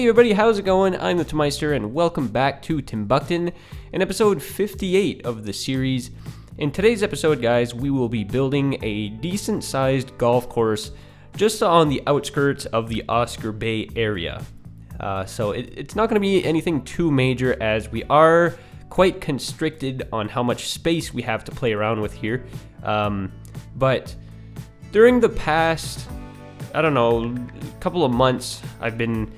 everybody, how's it going? I'm the Timmeister and welcome back to Timbukton in episode 58 of the series. In today's episode, guys, we will be building a decent-sized golf course just on the outskirts of the Oscar Bay area. So it's not going to be anything too major, as we are quite constricted on how much space we have to play around with here. But during the past, couple of months, I've been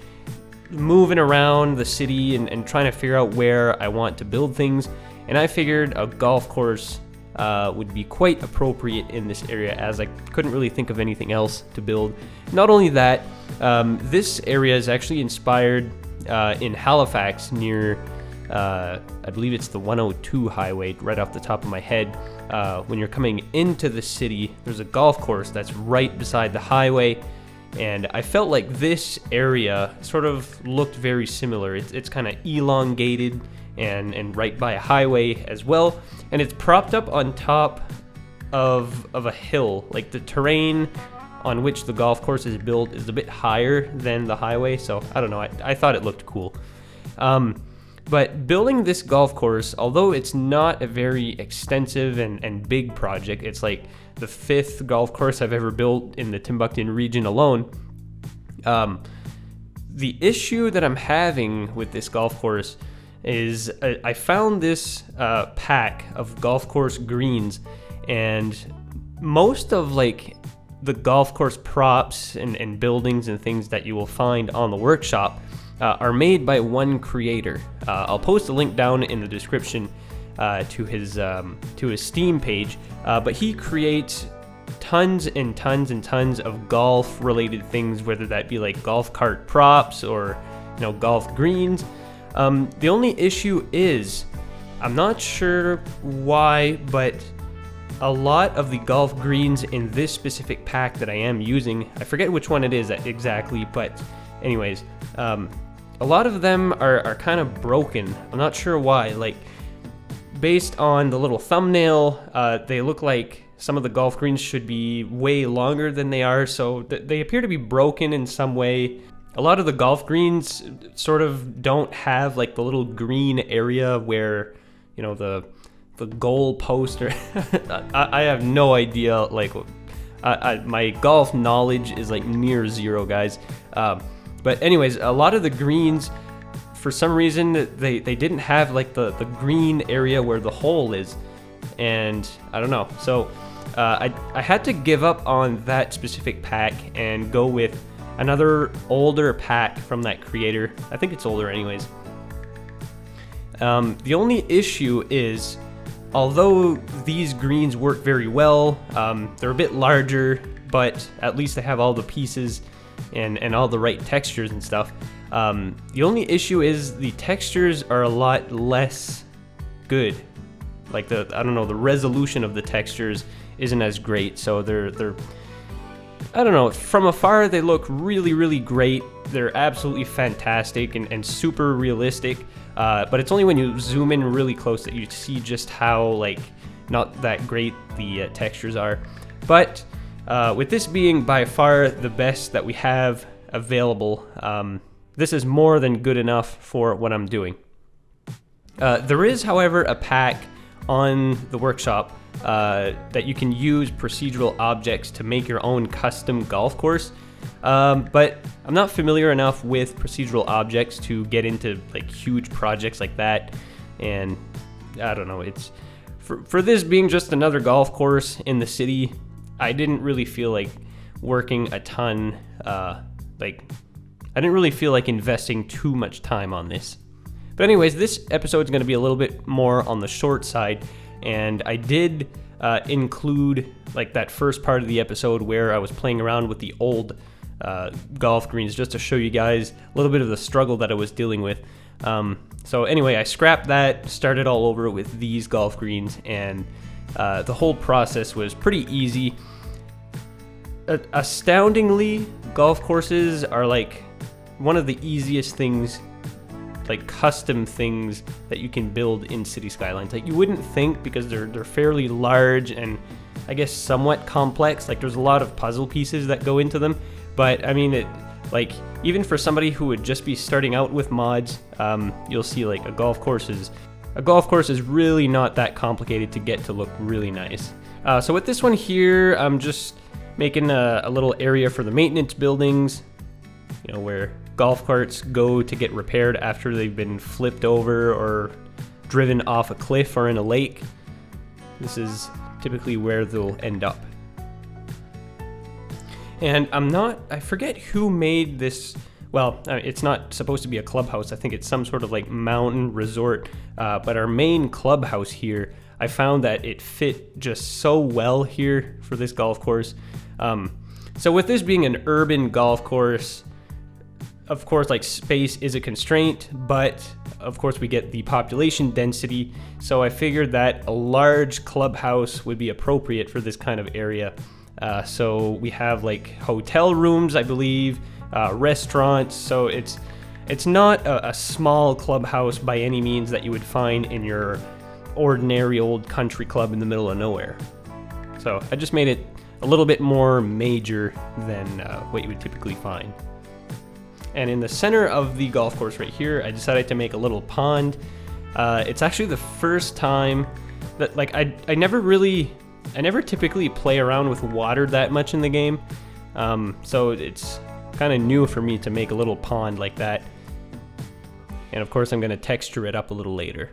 moving around the city and trying to figure out where I want to build things, and I figured a golf course would be quite appropriate in this area, as I couldn't really think of anything else to build. Not only that, this area is actually inspired in Halifax near, I believe it's the 102 highway, right off the top of my head. When you're coming into the city, there's a golf course that's right beside the highway, and I felt like this area sort of looked very similar. It's kind of elongated and right by a highway as well, and it's propped up on top of a hill. Like, the terrain on which the golf course is built is a bit higher than the highway, so I don't know, I thought it looked cool. But building this golf course, although it's not a very extensive and big project, it's like the 5th golf course I've ever built in the Timbukton region alone. The issue that I'm having with this golf course is I found this pack of golf course greens, and most of like the golf course props and buildings and things that you will find on the workshop are made by one creator. I'll post a link down in the description to his Steam page, but he creates tons and tons and tons of golf related things, whether that be like golf cart props or golf greens. The only issue is, I'm not sure why, but a lot of the golf greens in this specific pack that I am using, I forget which one it is exactly, but anyways, a lot of them are kind of broken. I'm not sure why. Like, based on the little thumbnail, they look like some of the golf greens should be way longer than they are, so they appear to be broken in some way. A lot of the golf greens sort of don't have like the little green area where, the goal post or I have no idea. Like, my golf knowledge is like near zero, guys. But anyways, a lot of the greens, for some reason, they didn't have like the green area where the hole is, and I don't know. So I had to give up on that specific pack and go with another older pack from that creator. I think it's older anyways. The only issue is, although these greens work very well, they're a bit larger, but at least they have all the pieces and all the right textures and stuff. The only issue is the textures are a lot less good. Like, the resolution of the textures isn't as great, so they're I don't know, from afar they look really, really great. They're absolutely fantastic and super realistic, but it's only when you zoom in really close that you see just how, like, not that great the textures are. But with this being by far the best that we have available, this is more than good enough for what I'm doing. There is, however, a pack on the workshop that you can use procedural objects to make your own custom golf course, but I'm not familiar enough with procedural objects to get into like huge projects like that, and I don't know, it's for this being just another golf course in the city, I didn't really feel like working a ton, I didn't really feel like investing too much time on this. But anyways, this episode is going to be a little bit more on the short side, and I did include like that first part of the episode where I was playing around with the old golf greens, just to show you guys a little bit of the struggle that I was dealing with. So anyway, I scrapped that, started all over with these golf greens, and the whole process was pretty easy. Astoundingly, golf courses are like one of the easiest things, like custom things that you can build in City Skylines. Like, you wouldn't think, because they're fairly large and I guess somewhat complex. Like, there's a lot of puzzle pieces that go into them, but I mean, like even for somebody who would just be starting out with mods, you'll see like a golf course is really not that complicated to get to look really nice. So with this one here, I'm just making a little area for the maintenance buildings, you know, where golf carts go to get repaired after they've been flipped over or driven off a cliff or in a lake. This is typically where they'll end up. And I forget who made this. Well, it's not supposed to be a clubhouse. I think it's some sort of like mountain resort. But our main clubhouse here, I found that it fit just so well here for this golf course. So with this being an urban golf course, of course, like space is a constraint, but of course we get the population density. So I figured that a large clubhouse would be appropriate for this kind of area. So we have like hotel rooms, I believe, restaurants. So it's not a small clubhouse by any means that you would find in your ordinary old country club in the middle of nowhere. So I just made it a little bit more major than what you would typically find. And in the center of the golf course right here, I decided to make a little pond. It's actually the first time that, like, I never typically play around with water that much in the game. So it's kind of new for me to make a little pond like that. And of course I'm going to texture it up a little later.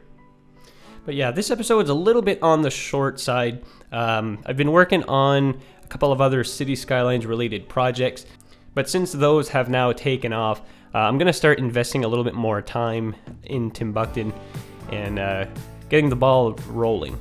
But yeah, this episode is a little bit on the short side. I've been working on a couple of other City Skylines related projects. But since those have now taken off, I'm going to start investing a little bit more time in Timbukton and getting the ball rolling.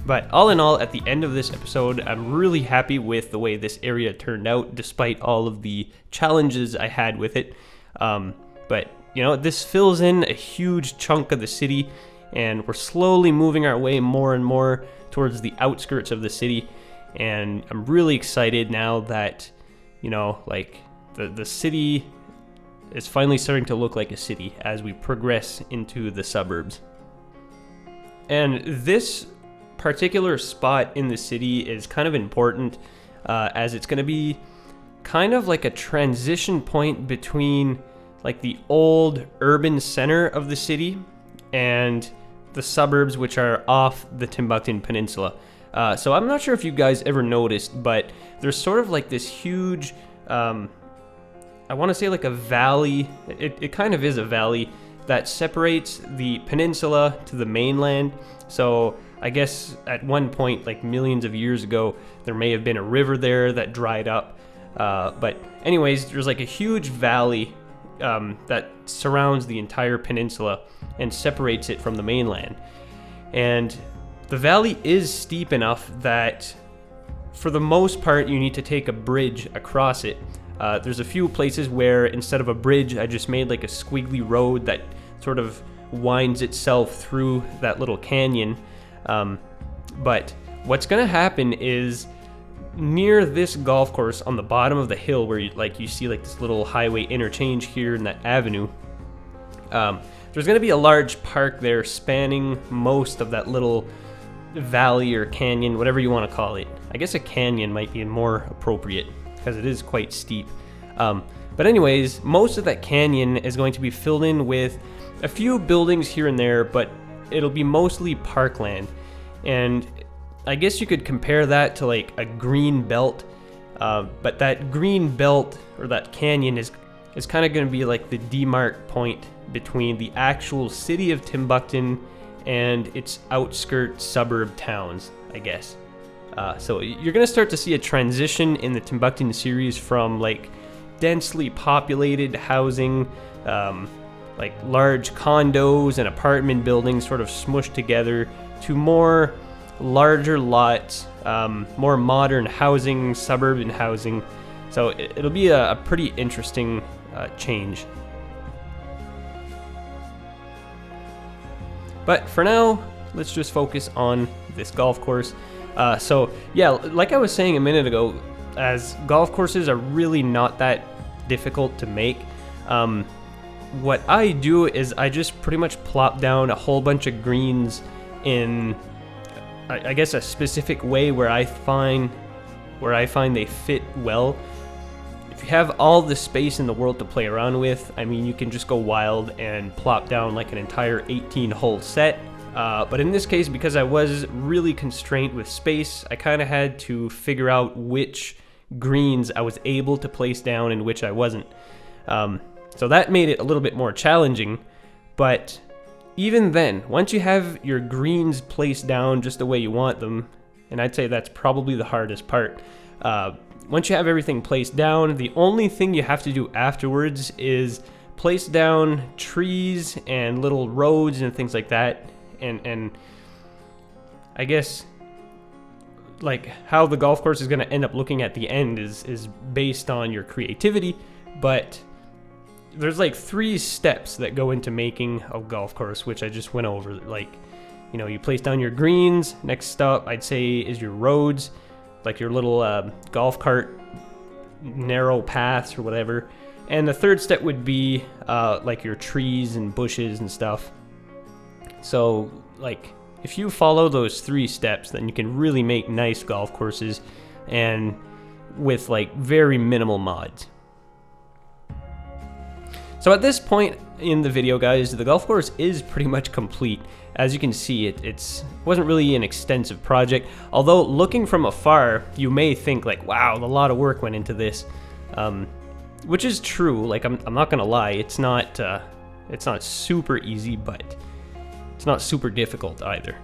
But all in all, at the end of this episode, I'm really happy with the way this area turned out, despite all of the challenges I had with it. But, you know, this fills in a huge chunk of the city, and we're slowly moving our way more and more towards the outskirts of the city. And I'm really excited now that, you know, like, the city is finally starting to look like a city as we progress into the suburbs. And this particular spot in the city is kind of important as it's going to be kind of like a transition point between like the old urban center of the city and the suburbs, which are off the Timbukton Peninsula. So I'm not sure if you guys ever noticed, but there's sort of like this huge, I want to say like a valley. It kind of is a valley that separates the peninsula to the mainland. So I guess at one point, like millions of years ago, there may have been a river there that dried up. But anyways, there's like a huge valley that surrounds the entire peninsula and separates it from the mainland. And the valley is steep enough that for the most part, you need to take a bridge across it. There's a few places where instead of a bridge, I just made like a squiggly road that sort of winds itself through that little canyon. But what's going to happen is near this golf course on the bottom of the hill where you see like this little highway interchange here in that avenue, there's going to be a large park there spanning most of that little valley or canyon, whatever you want to call it. I guess a canyon might be more appropriate because it is quite steep. But anyways, most of that canyon is going to be filled in with a few buildings here and there, but it'll be mostly parkland. And I guess you could compare that to like a green belt, but that green belt or that canyon is is kind of going to be like the demarc point between the actual city of Timbukton and its outskirt suburb towns, I guess. So you're going to start to see a transition in the Timbukton series from like densely populated housing, like large condos and apartment buildings sort of smushed together, to more larger lots, more modern housing, suburban housing. So it'll be a pretty interesting change. But for now, let's just focus on this golf course. So yeah, like I was saying a minute ago, as golf courses are really not that difficult to make, what I do is I just pretty much plop down a whole bunch of greens in, I guess, a specific way where I find they fit well. If you have all the space in the world to play around with, I mean, you can just go wild and plop down like an entire 18-hole set. But in this case, because I was really constrained with space, I kind of had to figure out which greens I was able to place down and which I wasn't. So that made it a little bit more challenging. But even then, once you have your greens placed down just the way you want them, and I'd say that's probably the hardest part, once you have everything placed down, the only thing you have to do afterwards is place down trees and little roads and things like that. And I guess like how the golf course is going to end up looking at the end is based on your creativity, but there's like 3 steps that go into making a golf course, which I just went over. Like, you know, you place down your greens. Next up, I'd say, is your roads, like your little golf cart narrow paths or whatever. And the third step would be like your trees and bushes and stuff. So, like, if you follow those 3 steps, then you can really make nice golf courses, and with like very minimal mods. So at this point in the video, guys, the golf course is pretty much complete. As you can see, it wasn't really an extensive project, although looking from afar, you may think like, wow, a lot of work went into this, which is true. Like, I'm not gonna lie, it's not super easy, but it's not super difficult either.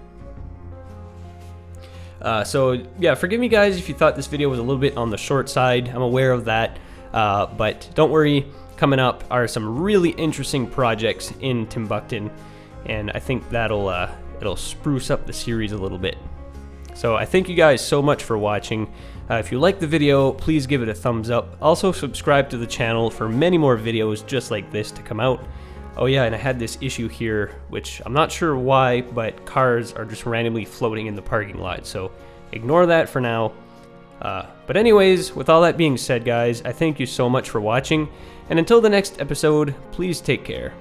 So yeah, forgive me guys if you thought this video was a little bit on the short side. I'm aware of that, but don't worry. Coming up are some really interesting projects in Timbukton, and I think it'll spruce up the series a little bit. So I thank you guys so much for watching. If you liked the video, please give it a thumbs up. Also subscribe to the channel for many more videos just like this to come out. Oh yeah, and I had this issue here, which I'm not sure why, but cars are just randomly floating in the parking lot, so ignore that for now. But anyways, with all that being said, guys, I thank you so much for watching, and until the next episode, please take care.